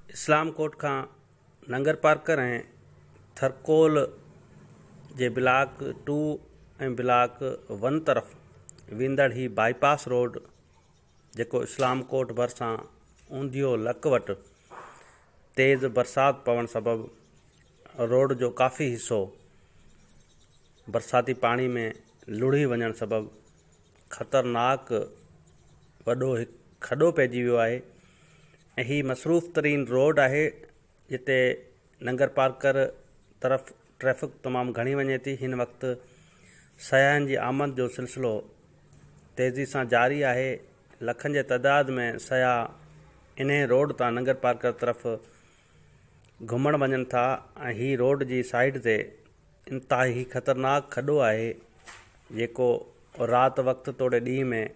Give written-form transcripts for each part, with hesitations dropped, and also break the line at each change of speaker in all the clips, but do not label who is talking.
इस्लाम कोट खां नंगर पार्कर ऐं थरकोल जे ब्लॉक 2 ऐं ब्लॉक 1 तरफ़ वेंदड़ ही बाईपास रोड जेको इस्लाम कोट भरिसां ऊंधियो लक वटि तेज़ बरसाति पवण सबबि रोड जो काफ़ी हिसो बरसाती पाणी में लुढ़ी वञण सबबि ख़तरनाक वॾो हिकु खॾो पइजी वियो आहे ऐं ही मसरूफ़ तरीन रोड आहे जिते नंगर पार्कर तरफ़ ट्रैफ़िक तमामु घणी वञे थी। हिन वक़्तु सयाहनि जी आमद जो सिलसिलो तेज़ी सां जारी आहे। लखनि जे तइदाद में सयाह इन रोड तां नंगर पार्कर तरफ़ घुमण वञनि था ऐं ही रोड जी साइड ते इंतिहाई ख़तरनाक खॾो आहे जेको राति वक़्तु तोड़े ॾींहं में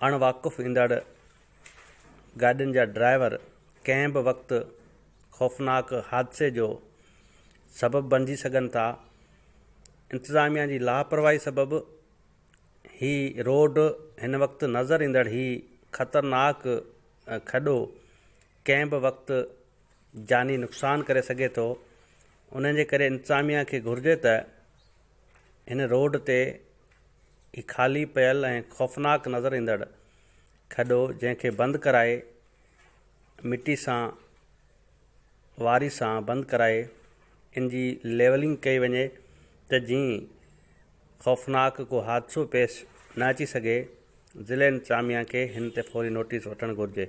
अणवाक़ुफ़ ईंदड़ गाॾियुनि जा ड्राइवर कंहिं बि वक़्तु ख़ौफ़नाक हादसे जो सबबु बणिजी सघनि था। इंतिज़ामिया जी लापरवाही सबबि ही रोड हिन वक़्तु नज़र ईंदड़ ही ख़तरनाक खॾो कंहिं बि वक़्तु जानी नुक़सान करे सघे थो। उन जे करे इंतिज़ामिया खे घुरिजे त हिन रोड ते ही ख़ाली पियल ऐं ख़ौफ़नाक नज़र ईंदड़ खॾो जंहिंखे बंदि कराए मिटी सां वारी सां बंदि कराए इन जी लेवलिंग कई वञे त जीअं ख़ौफ़नाक को हादसो पेश न अची सघे। ज़िले इंतिज़ामिया खे हिन ते फौरी नोटिस वठणु घुरिजे।